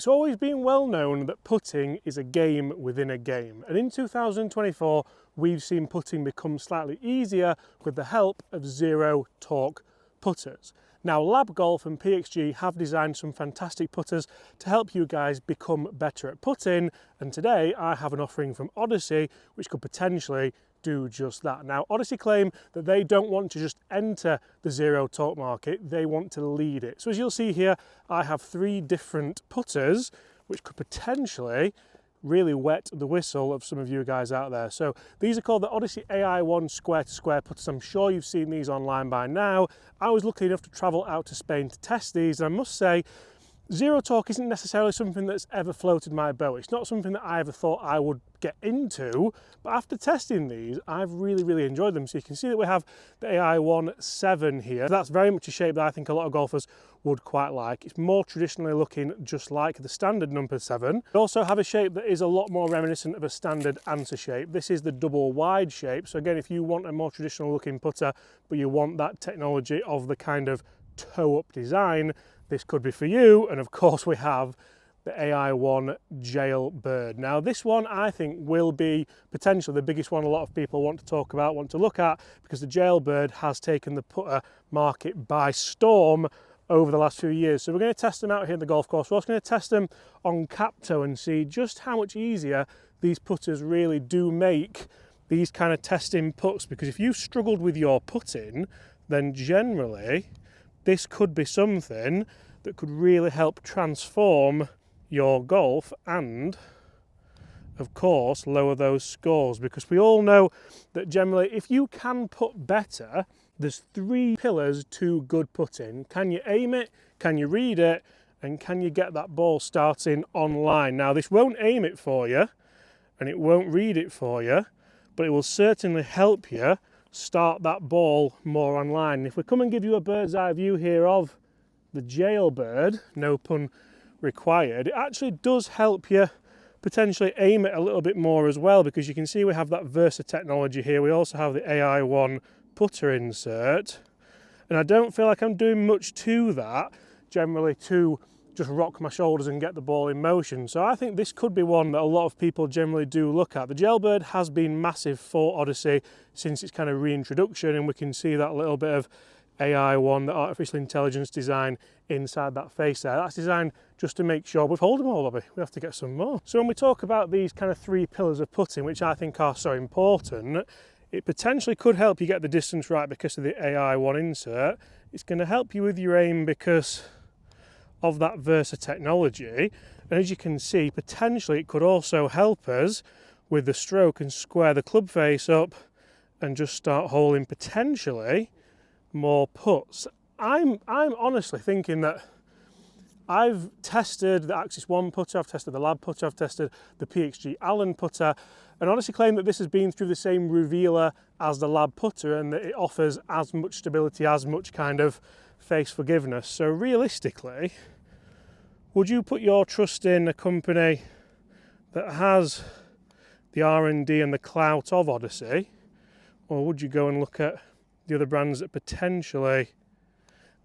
It's always been well known that putting is a game within a game, and in 2024 we've seen putting become slightly easier with the help of zero torque putters. Now Lab Golf and PXG have designed some fantastic putters to help you guys become better at putting, and today I have an offering from Odyssey which could potentially do just that. Now Odyssey claim that they don't want to just enter the zero torque market, they want to lead it. So as you'll see here, I have 3 different putters which could potentially really wet the whistle of some of you guys out there. So these are called the Odyssey AI1 square to square putters. I'm sure you've seen these online by now. I was lucky enough to travel out to Spain to test these, and I must say zero torque isn't necessarily something that's ever floated my boat. It's not something that I ever thought I would get into, but after testing these, I've really enjoyed them. So you can see that we have the AI1 7 here. That's very much a shape that I think a lot of golfers would quite like. It's more traditionally looking just like the standard number 7. We also have a shape that is a lot more reminiscent of a standard answer shape. This is the double wide shape. So again, if you want a more traditional looking putter, but you want that technology of the kind of toe-up design, this could be for you. And of course we have the AI1 Jailbird. Now this one I think will be potentially the biggest one a lot of people want to talk about, want to look at, because the Jailbird has taken the putter market by storm over the last few years. So we're going to test them out here in the golf course. We're also going to test them on Capto and see just how much easier these putters really do make these kind of testing putts, because if you've struggled with your putting, then generally this could be something that could really help transform your golf and, of course, lower those scores. Because we all know that generally, if you can putt better, there's 3 pillars to good putting. Can you aim it? Can you read it? And can you get that ball starting online? Now, this won't aim it for you, and it won't read it for you, but it will certainly help you start that ball more online. If we come and give you a bird's eye view here of the Jailbird, no pun required, it actually does help you potentially aim it a little bit more as well, because you can see we have that Versa technology here. We also have the AI1 putter insert, and I don't feel like I'm doing much to that generally to just rock my shoulders and get the ball in motion. So I think this could be one that a lot of people generally do look at. The Jailbird has been massive for Odyssey since its kind of reintroduction, and we can see that little bit of AI1, the artificial intelligence design inside that face there. That's designed just to make sure we've hold them all, Bobby. We have to get some more. So when we talk about these kind of 3 pillars of putting, which I think are so important, it potentially could help you get the distance right because of the AI1 insert. It's going to help you with your aim because of that Versa technology, and as you can see, potentially it could also help us with the stroke and square the club face up and just start holing potentially more putts. I'm honestly thinking that I've tested the Axis 1 putter, I've tested the Lab putter, I've tested the PXG Allen putter, and honestly claim that this has been through the same revealer as the Lab putter, and that it offers as much stability, as much kind of face forgiveness. So realistically, would you put your trust in a company that has the R&D and the clout of Odyssey, or would you go and look at the other brands that potentially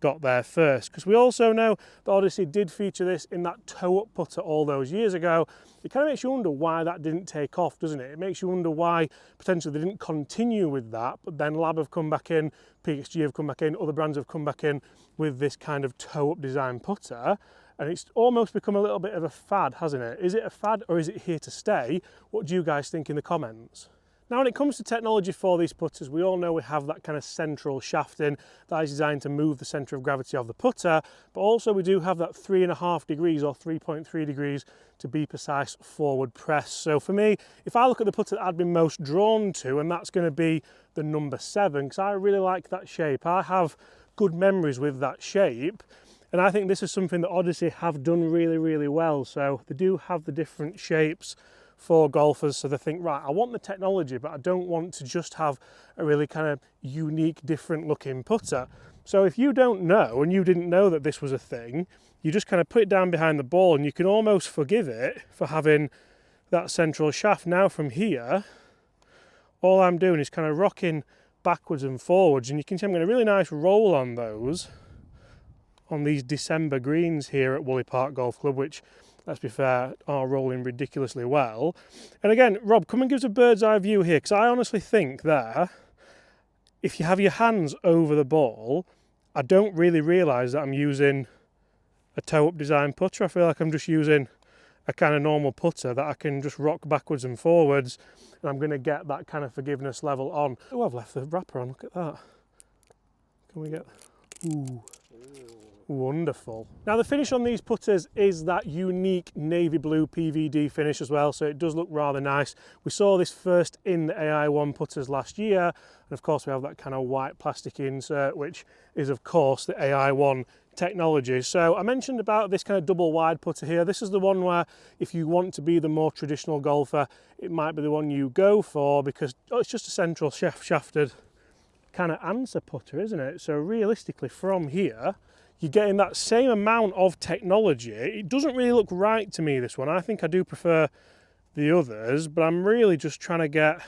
got there first? Because we also know that Odyssey did feature this in that toe-up putter all those years ago. It kind of makes you wonder why that didn't take off, doesn't it? It makes you wonder why potentially they didn't continue with that, but then Lab have come back in, PXG have come back in, other brands have come back in with this kind of toe-up design putter, and it's almost become a little bit of a fad, hasn't it? Is it a fad or is it here to stay? What do you guys think in the comments? Now when it comes to technology for these putters, we all know we have that kind of central shafting that is designed to move the centre of gravity of the putter, but also we do have that 3.5 degrees or 3.3 degrees to be precise forward press. So for me, if I look at the putter that I'd been most drawn to, and that's going to be the number 7, because I really like that shape. I have good memories with that shape, and I think this is something that Odyssey have done really well. So they do have the different shapes for golfers, so they think, right, I want the technology, but I don't want to just have a really kind of unique, different looking putter. So if you don't know, and you didn't know that this was a thing, you just kind of put it down behind the ball and you can almost forgive it for having that central shaft. Now from here, all I'm doing is kind of rocking backwards and forwards, and you can see I'm getting a really nice roll on those, on these December greens here at Woolley Park Golf Club, which let's be fair, are rolling ridiculously well. And again, Rob, come and give us a bird's eye view here, because I honestly think there, if you have your hands over the ball, I don't really realise that I'm using a toe-up design putter. I feel like I'm just using a kind of normal putter that I can just rock backwards and forwards, and I'm going to get that kind of forgiveness level on. Oh, I've left the wrapper on, look at that. Can we get... Ooh. Wonderful. Now the finish on these putters is that unique navy blue PVD finish as well, so it does look rather nice. We saw this first in the AI1 putters last year, and of course we have that kind of white plastic insert, which is of course the AI1 technology. So I mentioned about this kind of double wide putter here. This is the one where if you want to be the more traditional golfer, it might be the one you go for, because it's just a central shafted kind of answer putter, isn't it? So realistically from here, you're getting that same amount of technology. It doesn't really look right to me, this one. I think I do prefer the others, but I'm really just trying to get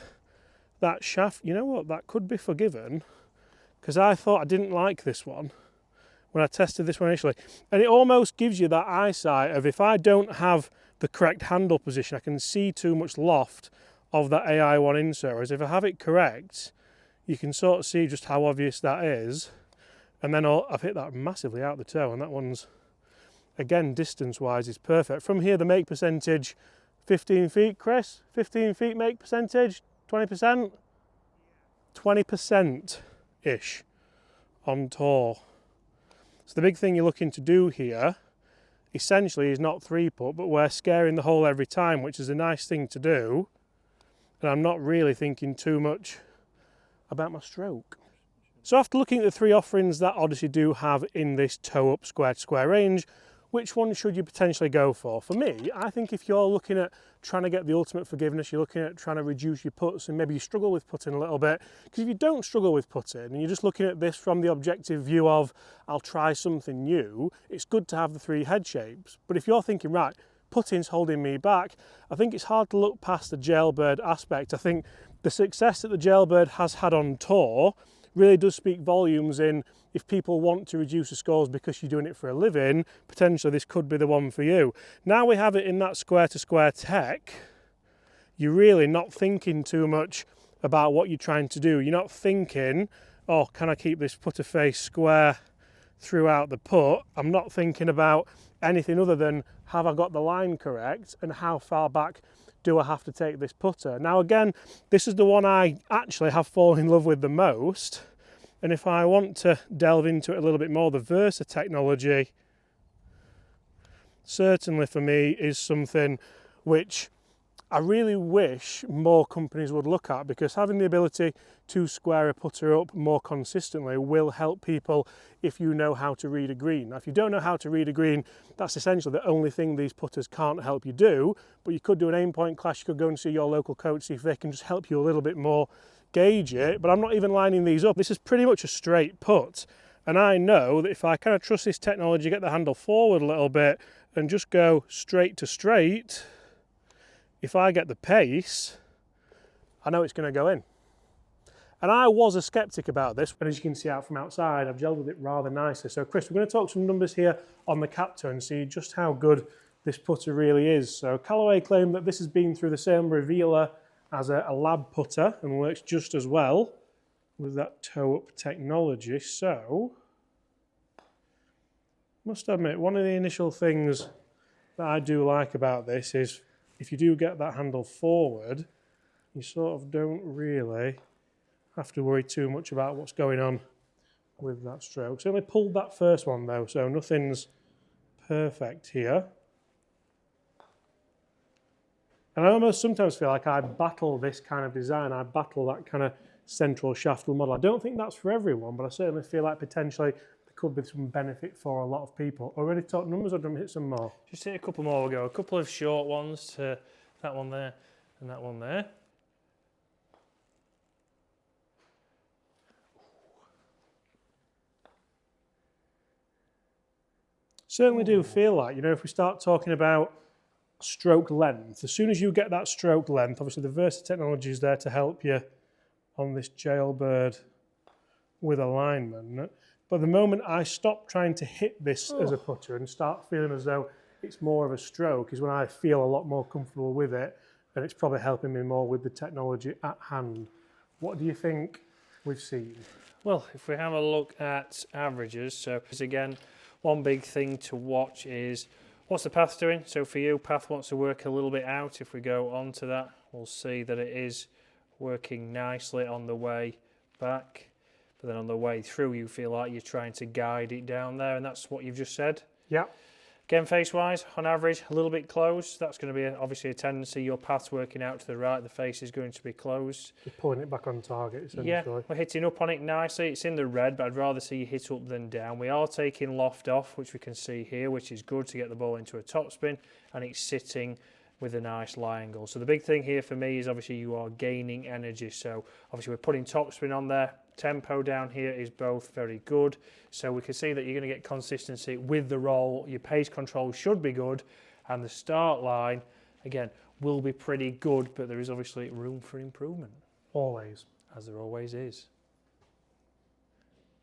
that shaft. You know what, that could be forgiven, because I thought I didn't like this one when I tested this one initially. And it almost gives you that eyesight of, if I don't have the correct handle position, I can see too much loft of that AI1 insert, whereas if I have it correct, you can sort of see just how obvious that is. And then I've hit that massively out the toe, and that one's, again, distance-wise is perfect. From here, the make percentage, 15 feet, Chris? 15 feet make percentage, 20%? 20%-ish on tour. So the big thing you're looking to do here, essentially, is not three-putt, but we're scaring the hole every time, which is a nice thing to do. And I'm not really thinking too much about my stroke. So after looking at the three offerings that Odyssey do have in this toe-up square-to-square range, which one should you potentially go for? For me, I think if you're looking at trying to get the ultimate forgiveness, you're looking at trying to reduce your putts, and maybe you struggle with putting a little bit, because if you don't struggle with putting and you're just looking at this from the objective view of, I'll try something new, it's good to have the three head shapes. But if you're thinking, right, putting's holding me back, I think it's hard to look past the jailbird aspect. I think the success that the jailbird has had on tour really does speak volumes in, if people want to reduce the scores because you're doing it for a living, potentially this could be the one for you. Now we have it in that square-to-square tech, you're really not thinking too much about what you're trying to do. You're not thinking, oh, can I keep this putter face square throughout the putt? I'm not thinking about anything other than, have I got the line correct, and how far back do I have to take this putter? Now again, this is the one I actually have fallen in love with the most, and if I want to delve into it a little bit more, the Versa technology certainly for me is something which I really wish more companies would look at, because having the ability to square a putter up more consistently will help people if you know how to read a green. Now, if you don't know how to read a green, that's essentially the only thing these putters can't help you do, but you could do an aim point class, you could go and see your local coach, see if they can just help you a little bit more gauge it. But I'm not even lining these up. This is pretty much a straight putt, and I know that if I kind of trust this technology, get the handle forward a little bit and just go straight to straight, if I get the pace, I know it's going to go in. And I was a skeptic about this, and as you can see out from outside, I've gelled with it rather nicely. So Chris, we're going to talk some numbers here on the captor and see just how good this putter really is. So Callaway claim that this has been through the same revealer as a lab putter and works just as well with that toe-up technology. So, must admit, one of the initial things that I do like about this is, if you do get that handle forward, you sort of don't really have to worry too much about what's going on with that stroke. Certainly pulled that first one though, so nothing's perfect here. And I almost sometimes feel like I battle this kind of design, I battle that kind of central shaft model. I don't think that's for everyone, but I certainly feel like potentially there could be some benefit for a lot of people. Already talked numbers, or do you want to hit some more? Just hit a couple more, we'll go. A couple of short ones to that one there and that one there. Certainly do feel like, you know, if we start talking about stroke length, as soon as you get that stroke length, obviously the Versa technology is there to help you on this jailbird with alignment. But the moment I stop trying to hit this as a putter and start feeling as though it's more of a stroke is when I feel a lot more comfortable with it, and it's probably helping me more with the technology at hand. What do you think we've seen? Well, if we have a look at averages, so again, one big thing to watch is what's the path doing? So for you, path wants to work a little bit out. If we go on to that, we'll see that it is working nicely on the way back, but then on the way through, you feel like you're trying to guide it down there, and that's what you've just said. Yeah. Again, face-wise, on average, a little bit closed. That's going to be obviously a tendency. Your path's working out to the right, the face is going to be closed. Just pulling it back on target, essentially. Yeah, we're hitting up on it nicely. It's in the red, but I'd rather see you hit up than down. We are taking loft off, which we can see here, which is good to get the ball into a topspin, and it's sitting with a nice lie angle. So the big thing here for me is obviously you are gaining energy. So obviously we're putting topspin on there. Tempo down here is both very good. So we can see that you're going to get consistency with the roll. Your pace control should be good. And the start line, again, will be pretty good, but there is obviously room for improvement. Always. As there always is.